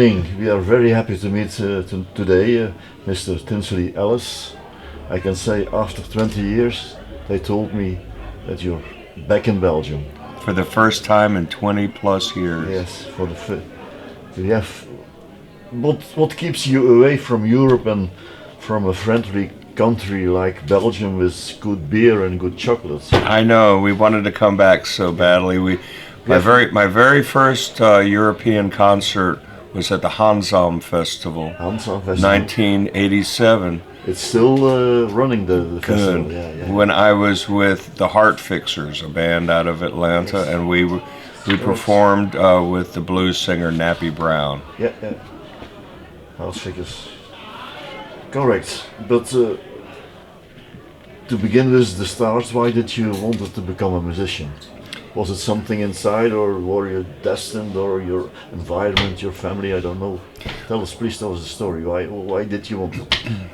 We are very happy to meet today Mr. Tinsley Ellis. I can say after 20 years they told me that you're back in Belgium. For the first time in 20 plus years. Yes, for you have what keeps you away from Europe and from a friendly country like Belgium with good beer and good chocolates? I know, we wanted to come back so badly. My very first European concert was at the Hansam Festival, 1987. It's still running the festival. Good. Yeah. When I was with the Heart Fixers, a band out of Atlanta, Yes. and we performed with the blues singer Nappy Brown. Yeah. House figures. Correct. But to begin with the start, why did you wanted to become a musician? Was it something inside, or were you destined, or your environment, your family? I don't know. Please tell us the story. Why did you want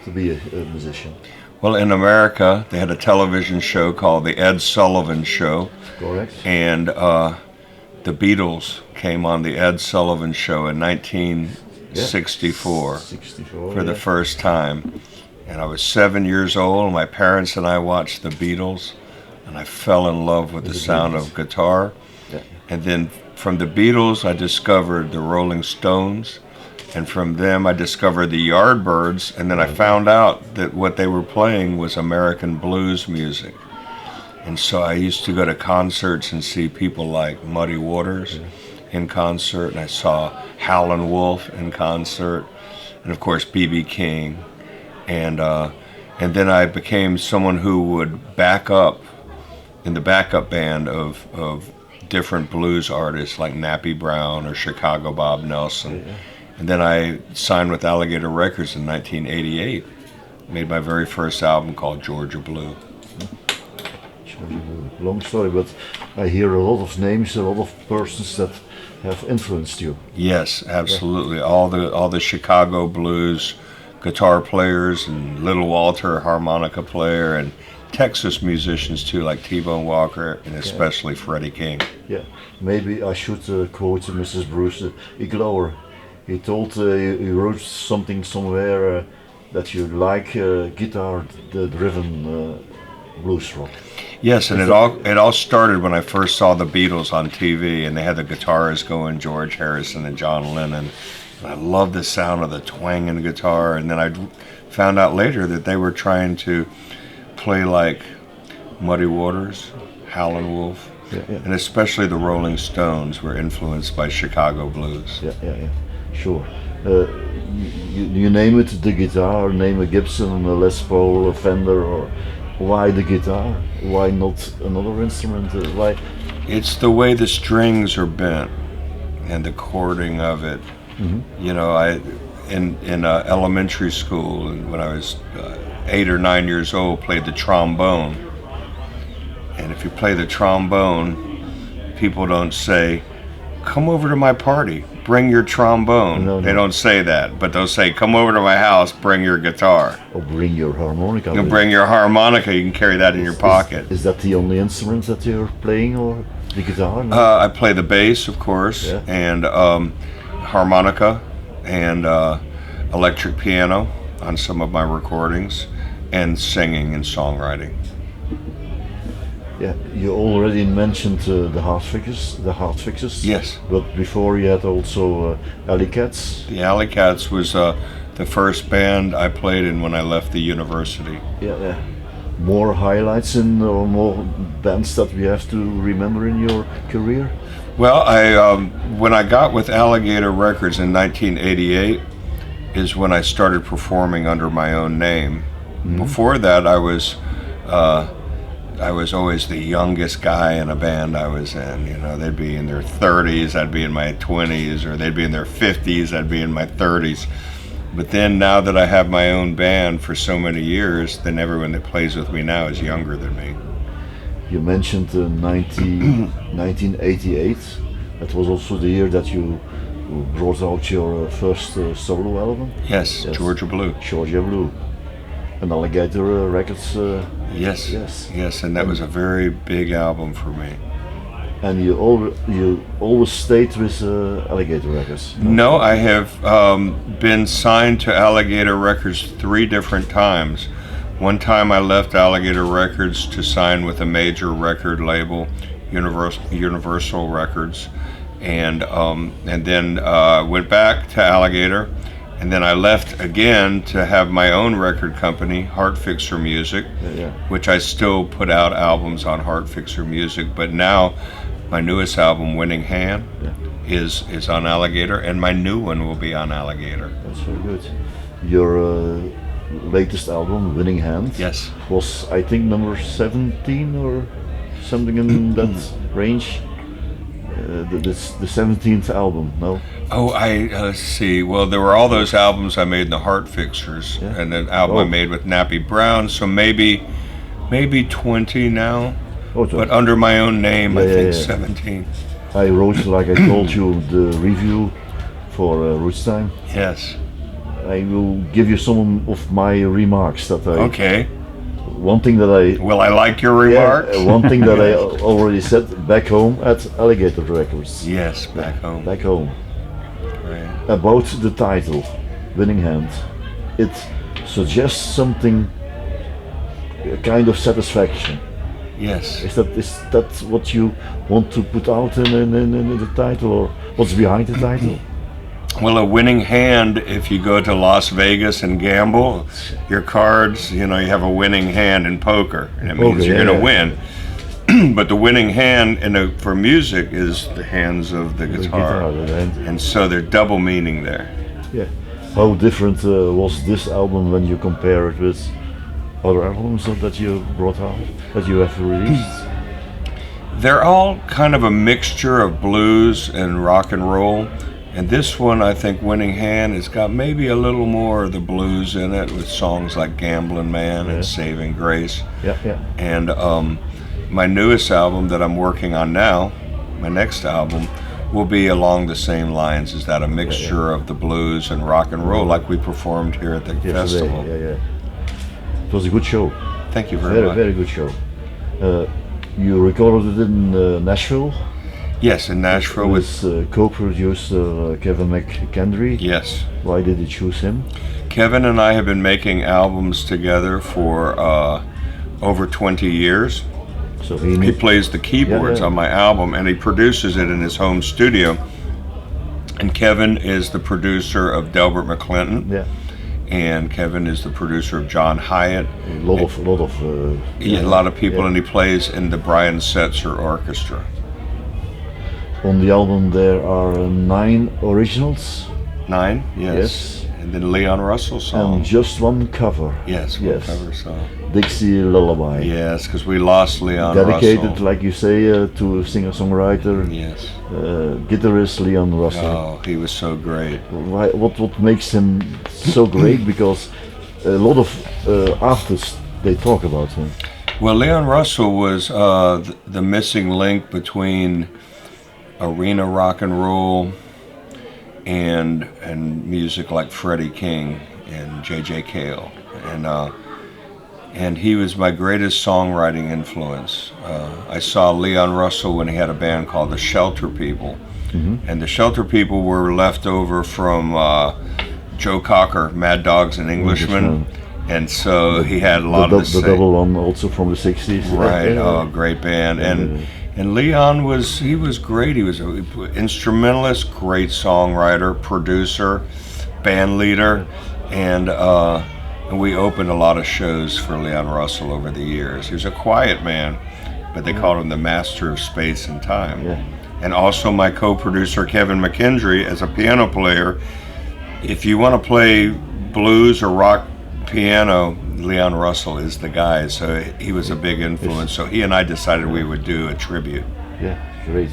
to be a musician? Well, in America, they had a television show called The Ed Sullivan Show. Correct. And the Beatles came on The Ed Sullivan Show in 1964 for the first time. And I was 7 years old, and my parents and I watched the Beatles. And I fell in love with the sound of guitar. Yeah. And then from the Beatles, I discovered the Rolling Stones. And from them, I discovered the Yardbirds. And then I found out that what they were playing was American blues music. And so I used to go to concerts and see people like Muddy Waters in concert. And I saw Howlin' Wolf in concert. And of course, B.B. King. And then I became someone who would back up in the backup band of different blues artists like Nappy Brown or Chicago Bob Nelson. Yeah. And then I signed with Alligator Records in 1988. Made my very first album called Georgia Blue. Long story, but I hear a lot of names, a lot of persons that have influenced you. Yes, absolutely. All the Chicago blues guitar players and Little Walter, harmonica player, and Texas musicians too, like T-Bone Walker and especially Freddie King. Yeah, maybe I should quote Mrs. Bruce Iglower. He told he wrote something somewhere that you like guitar-driven blues rock. Yes, and it all started when I first saw the Beatles on TV, and they had the guitarists going, George Harrison and John Lennon. And I loved the sound of the twanging guitar, and then I found out later that they were trying to play like Muddy Waters, Howlin' Wolf, and especially the Rolling Stones were influenced by Chicago blues. Yeah. Sure. You name it the guitar, name a Gibson, a Les Paul, a Fender, or why the guitar? Why not another instrument? Why? It's the way the strings are bent and the chording of it. Mm-hmm. You know, in elementary school, and when I was 8 or 9 years old, played the trombone. And if you play the trombone, people don't say, "Come over to my party, bring your trombone." No. They don't say that, but they'll say, "Come over to my house, bring your guitar." Or bring your harmonica. You bring your harmonica, you can carry that in your pocket. Is that the only instrument that you're playing, or the guitar? No? I play the bass, of course, and harmonica and electric piano on some of my recordings, and singing and songwriting. Yeah, you already mentioned the Heart Fixers. Yes. But before you had also Alley Cats. The Alley Cats was the first band I played in when I left the university. Yeah. More highlights or more bands that we have to remember in your career? Well, when I got with Alligator Records in 1988 is when I started performing under my own name. Mm-hmm. Before that, I was always the youngest guy in a band I was in. You know, they'd be in their 30s, I'd be in my 20s, or they'd be in their 50s, I'd be in my 30s. But then now that I have my own band for so many years, then everyone that plays with me now is younger than me. You mentioned 1988. That was also the year that you brought out your first solo album. Yes, Georgia Blue. Georgia Blue. And Alligator Records. Yes, and that was a very big album for me. And you always stayed with Alligator Records? No, I have been signed to Alligator Records 3 different times. One time I left Alligator Records to sign with a major record label, Universal Records, and then went back to Alligator, and then I left again to have my own record company, Heart Fixer Music, which I still put out albums on Heart Fixer Music, but now my newest album, Winning Hand, is on Alligator, and my new one will be on Alligator. That's very good. Your latest album, Winning Hand, was I think number 17 or something in that range. The 17th album, no? Oh, let's see. Well, there were all those albums I made in the Heart Fixers, and an album I made with Nappy Brown. So maybe 20 now. But under my own name, I think 17. I wrote, like I told you, the review for Roots Time. Yes. I will give you some of my remarks that I. Okay. One thing that I. Will I like your remarks? One thing that I already said back home at Alligator Records. Yes, back home. Back home. Right. About the title, Winning Hand, it suggests something, a kind of satisfaction. Yes. Is that what you want to put out in the title, or what's behind the title? Well, a winning hand, if you go to Las Vegas and gamble, your cards, you have a winning hand in poker, and it means you're going to win. But the winning hand for music is the hands of the guitar. And so there's double meaning there. Yeah. How different was this album when you compare it with other albums that you brought out, that you have released? They're all kind of a mixture of blues and rock and roll. And this one, I think, Winning Hand, has got maybe a little more of the blues in it, with songs like Gamblin' Man and Saving Grace. And my newest album that I'm working on now, my next album, will be along the same lines as that, a mixture of the blues and rock and roll, like we performed here at the festival. It was a good show. Thank you very much. Very good show. You recorded it in Nashville? Yes, in Nashville with co-producer Kevin McKendry. Yes. Why did you choose him? Kevin and I have been making albums together for over 20 years. So he plays the keyboards on my album, and he produces it in his home studio. And Kevin is the producer of Delbert McClinton. And Kevin is the producer of John Hyatt. A lot of people, and he plays in the Brian Setzer Orchestra. On the album there are 9 originals. 9, yes. And then Leon Russell song. And just one cover. Yes, one cover song. Dixie Lullaby. Yes, because we lost Leon Russell. Dedicated, like you say, to singer-songwriter. Yes. Guitarist Leon Russell. Oh, he was so great. What makes him so great? Because a lot of artists, they talk about him. Well, Leon Russell was the missing link between arena rock and roll and music like Freddie King and J.J. Cale, and he was my greatest songwriting influence. I saw Leon Russell when he had a band called the Shelter People, and the Shelter People were left over from Joe Cocker, Mad Dogs and Englishmen. And so he had a lot of the double one also from the 60s. Right, great band. And Leon was great. He was an instrumentalist, great songwriter, producer, band leader, and we opened a lot of shows for Leon Russell over the years. He was a quiet man, but they called him the master of space and time. And also my co-producer Kevin McKendry, as a piano player, if you want to play blues or rock piano, Leon Russell is the guy, so he was a big influence. So he and I decided we would do a tribute. Yeah, great.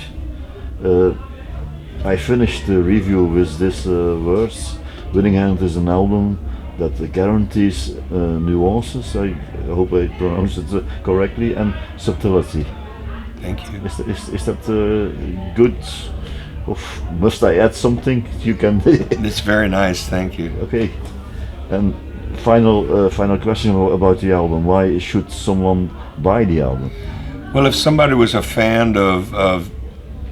I finished the review with this verse. Winning Hand is an album that guarantees nuances, I hope I pronounced it correctly, and subtlety. Thank you. Is that good? Or must I add something? You can. It's very nice, thank you. Okay. And final question about the album. Why should someone buy the album? Well, if somebody was a fan of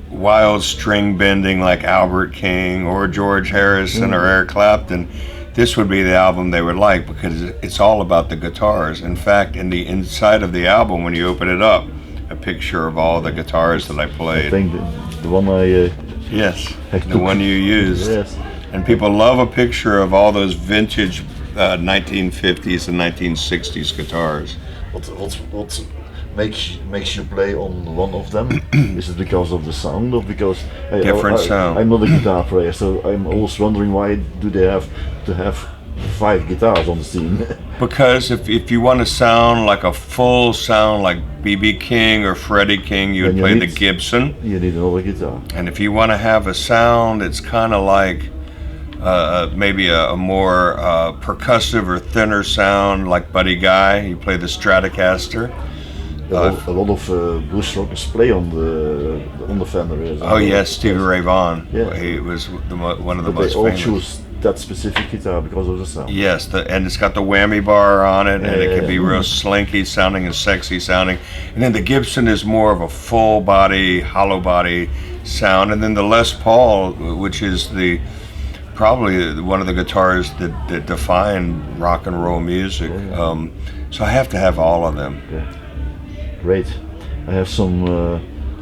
wild string bending like Albert King or George Harrison or Eric Clapton, this would be the album they would like, because it's all about the guitars. In fact, in the inside of the album, when you open it up, a picture of all the guitars that I played. I think the one I yes, the one you used. Yes. And people love a picture of all those vintage 1950s and 1960s guitars. What makes you play on one of them? Is it because of the sound, or because Different sound. I'm not a guitar player, so I'm always wondering, why do they have to have 5 guitars on the scene? Because if you want to sound like a full sound like B.B. King or Freddie King, you would play the Gibson. You need another guitar. And if you want to have a sound that's kind of like maybe a more percussive or thinner sound like Buddy Guy, you play the Stratocaster. A lot of blues rockers play on the Fender. Oh yes, Stevie Ray Vaughan. Yeah. He was one of the But most they all famous. choose that specific guitar because of the sound. Yes, and it's got the whammy bar on it, and it can be yeah. real slinky sounding and sexy sounding. And then the Gibson is more of a full body, hollow body sound. And then the Les Paul, which is probably one of the guitars that define rock and roll music. So I have to have all of them. Yeah. Great. I have some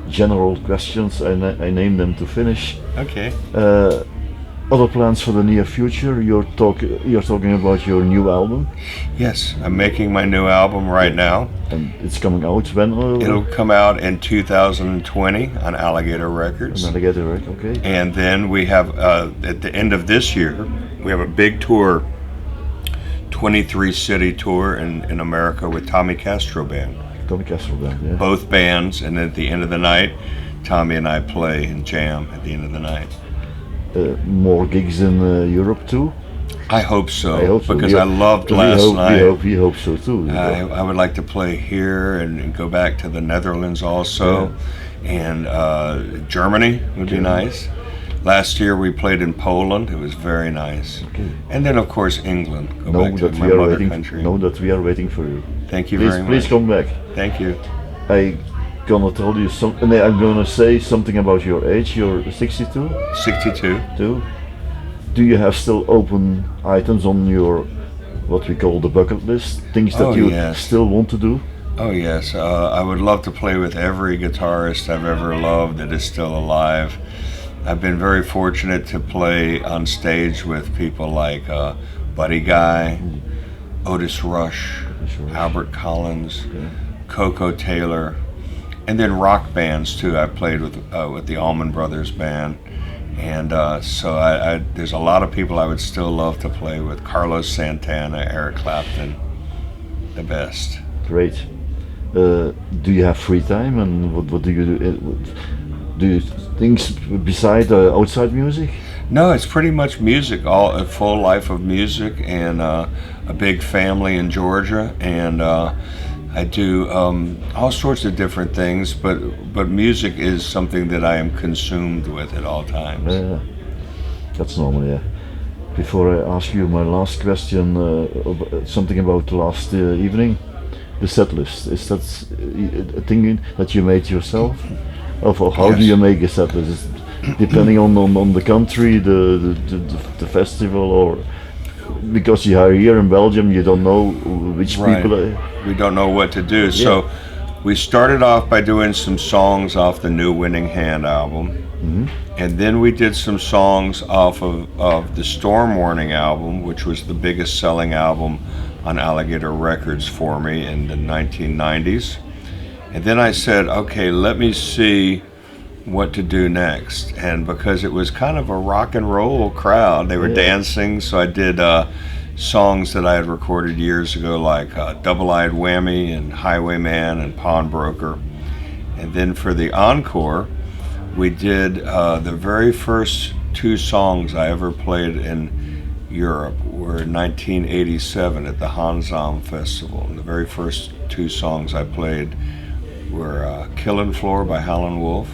general questions. I named them to finish. Okay. Other plans for the near future? You're talking about your new album, Yes, I'm making my new album right now. and it's coming out when? It'll come out in 2020 on Alligator Records. Navigator, right? Okay. And then we have, at the end of this year, we have a big tour, 23 city tour in America with Tommy Castro Band. Tommy Castro Band, yeah. Both bands, and at the end of the night, Tommy and I play and jam at the end of the night. More gigs in Europe too? I hope so, I hope so. because I loved last night. We hope so too. I would like to play here and go back to the Netherlands also, and Germany would be nice. Last year we played in Poland. It was very nice. Okay. And then of course England. Go Know back to that my we are mother waiting. country. Know that we are waiting for you. Thank you Please, very much. please come back. Thank you. I'm gonna say something about your age. You're 62 62. too. Do you have still open items on your, what we call the bucket list? Things that you still want to do? Oh yes, I would love to play with every guitarist I've ever loved that is still alive. I've been very fortunate to play on stage with people like Buddy Guy, Otis Rush, Albert Collins, Coco Taylor, and then rock bands too. I played with the Allman Brothers Band, and so there's a lot of people I would still love to play with. Carlos Santana, Eric Clapton, the best. Great. Do you have free time, and what do you do? Do you things beside outside music? No, it's pretty much music. A full life of music, and a big family in Georgia, and I do all sorts of different things. But music is something that I am consumed with at all times. Yeah, that's normal. Yeah. Before I ask you my last question, something about last evening, the set list. Is that a thing that you made yourself? Or how do you make a set list? Is it depending on the country, the festival, or because you are here in Belgium, you don't know which people are. We don't know what to do. So we started off by doing some songs off the new Winning Hand album. And then we did some songs off of the Storm Warning album, which was the biggest selling album on Alligator Records for me in the 1990s. And then I said, okay, let me see what to do next. And because it was kind of a rock and roll crowd, they were dancing, so I did songs that I had recorded years ago, like Double-Eyed Whammy and Highwayman and Pawnbroker. And then for the encore, we did the very first 2 songs I ever played in Europe were in 1987 at the Hanzam Festival. And the very first 2 songs I played were Killin' Floor by Howlin' Wolf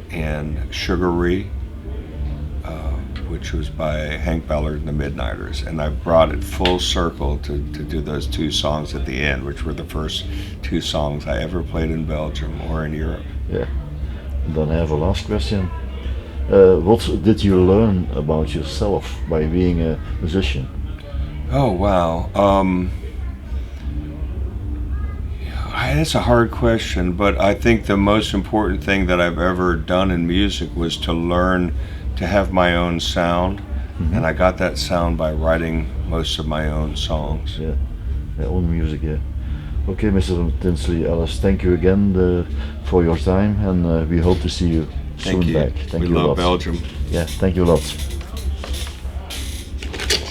and Sugar Ree, which was by Hank Ballard and the Midnighters, and I brought it full circle to do those two songs at the end, which were the first two songs I ever played in Belgium or in Europe. Yeah. And then I have a last question. What did you learn about yourself by being a musician? Oh wow. That's a hard question, but I think the most important thing that I've ever done in music was to learn to have my own sound, and I got that sound by writing most of my own songs. Yeah, own music, yeah. Okay, Mr. Tinsley, Ellis, thank you again for your time, and we hope to see you soon Thank you. back. Thank we you a love lot. Belgium. Yeah, thank you a lot.